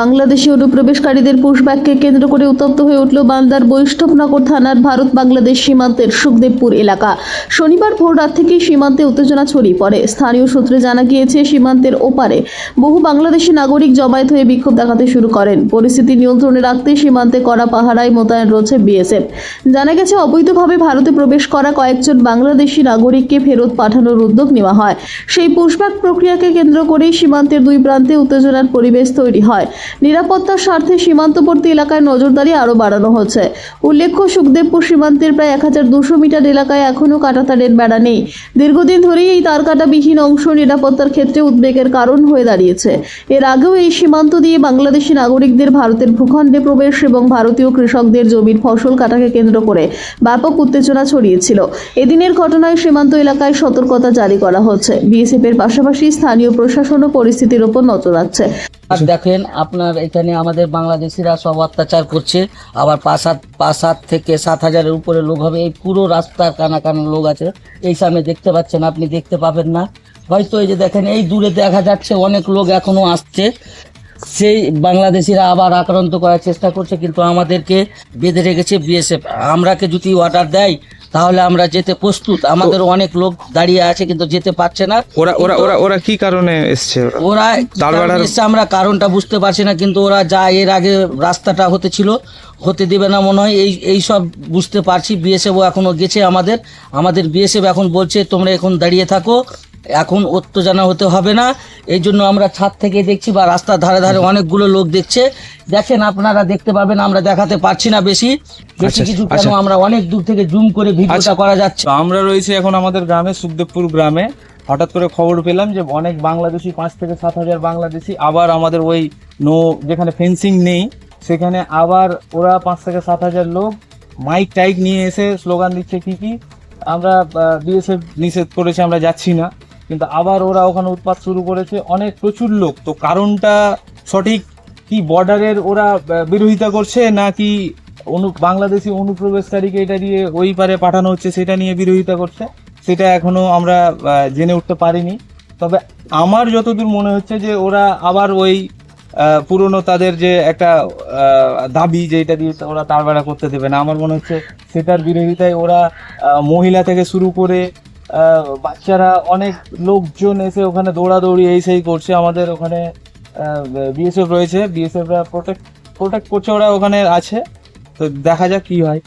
বাংলাদেশি অনুপ্রবেশকারীদের পুশব্যাককে কেন্দ্র করে উত্তপ্ত হয়ে উঠল বান্দার বৈষ্ণবনগর থানার ভারত বাংলাদেশ সীমান্তের সুখদেবপুর এলাকা। শনিবার ভোর রাত থেকেই সীমান্তে উত্তেজনা ছড়িয়ে পড়ে। স্থানীয় সূত্রে জানা গিয়েছে, সীমান্তের ওপারে বহু বাংলাদেশি নাগরিক জমায়েত হয়ে বিক্ষোভ দেখাতে শুরু করেন। পরিস্থিতি নিয়ন্ত্রণে রাখতে সীমান্তে কড়া পাহারায় মোতায়েন রয়েছে বিএসএফ। জানা গেছে, অবৈধভাবে ভারতে প্রবেশ করা কয়েকজন বাংলাদেশি নাগরিককে ফেরত পাঠানোর উদ্যোগ নেওয়া হয়। সেই পুশব্যাক প্রক্রিয়াকে কেন্দ্র করেই সীমান্তের দুই প্রান্তে উত্তেজনার পরিবেশ তৈরি হয়। নিরাপত্তার স্বার্থে সীমান্তবর্তী এলাকায় নজরদারি আরও বাড়ানো হচ্ছে। উল্লেখ্য, সুখদেবপুর সীমান্তের প্রায় 1200 মিটার এলাকায় এখনও কাঁটাতারের বেড়া নেই। দীর্ঘদিন ধরেই এই তারকাটাবিহীন অংশ নিরাপত্তার ক্ষেত্রে উদ্বেগের কারণ হয়ে দাঁড়িয়েছে। এর আগেও এই সীমান্ত দিয়ে বাংলাদেশি নাগরিকদের ভারতের ভূখণ্ডে প্রবেশ এবং ভারতীয় কৃষকদের জমির ফসল কাটাকে কেন্দ্র করে ব্যাপক উত্তেজনা ছড়িয়েছিল। এদিনের ঘটনায় সীমান্ত এলাকায় সতর্কতা জারি করা হচ্ছে। বিএসএফের পাশাপাশি স্থানীয় প্রশাসনও পরিস্থিতির উপর নজর রাখছে। আর দেখেন, আপনার এখানে আমাদের বাংলাদেশিরা সব অত্যাচার করছে। আবার 5,000 থেকে 7,000-এর উপরে লোক হবে। এই পুরো রাস্তার কানা লোক আছে। এই সামনে দেখতে পাচ্ছেন, আপনি দেখতে পাবেন না হয়তো। এই যে দেখেন, এই দূরে দেখা যাচ্ছে অনেক লোক এখনো আসছে। সেই বাংলাদেশিরা আবার আক্রান্ত করার চেষ্টা করছে, কিন্তু আমাদেরকে বেঁধে রেখেছে বিএসএফ। আমরাকে যদি অর্ডার দেয় তাহলে আমরা যেতে প্রস্তুত। আমাদের অনেক লোক দাঁড়িয়ে আছে, কিন্তু যেতে পারছে না। ওরা কি কারণে এসছে? ওরা এসছে, আমরা কারণটা বুঝতে পারছি না, কিন্তু ওরা যা এর আগে রাস্তাটা হতে দেবে না মনে হয়, এই সব বুঝতে পারছি। বিএসএফও এখনো গেছে আমাদের বিএসএফ এখন বলছে, তোমরা এখন দাঁড়িয়ে থাকো, এখন উত্তেজনা হতে হবে না। এই জন্য আমরা ছাদ থেকে দেখছি, বা রাস্তার ধারে ধারে অনেকগুলো লোক দেখছে। দেখেন, আপনারা দেখতে পাবেন, আমরা দেখাতে পারছি না বেশি কিছু, কেন আমরা অনেক দূর থেকে জুম করে ভিডিওটা করা যাচ্ছে। আমরা রয়েছে এখন আমাদের গ্রামে, সুখদেবপুর গ্রামে। হঠাৎ করে খবর পেলাম যে অনেক বাংলাদেশি, 5 থেকে 7,000 বাংলাদেশি আবার আমাদের ওই যেখানে ফেন্সিং নেই সেখানে আবার ওরা 5 থেকে 7,000 লোক মাইক টাইক নিয়ে এসে স্লোগান দিচ্ছে কি আমরা বিএসএফ নিষেধ করেছে, আমরা যাচ্ছি না, কিন্তু আবার ওরা ওখানে উৎপাত শুরু করেছে। প্রচুর লোক। তো কারণটা সঠিক কি, বর্ডারের ওরা বিরোধিতা করছে নাকি বাংলাদেশি অনুপ্রবেশকারীকে এটা দিয়ে ওই পারে পাঠানো হচ্ছে সেটা নিয়ে বিরোধিতা করছে, সেটা এখনো আমরা জেনে উঠতে পারিনি। তবে আমার যতদূর মনে হচ্ছে যে ওরা আবার ওই পুরনো তাদের যে একটা দাবি, যে এটা দিয়ে ওরা তাড়াহুড়া করতে দেবে না, আমার মনে হচ্ছে সেটার বিরোধিতায় ওরা মহিলা থেকে শুরু করে বাচ্চারা, অনেক লোকজন এসে ওখানে দৌড়াদৌড়ি এই সেই করছে। আমাদের ওখানে বিএসএফ রয়েছে, বিএসএফরা প্রোটেক্ট করছে, ওরা ওখানে আছে। তো দেখা যাক কি হয়।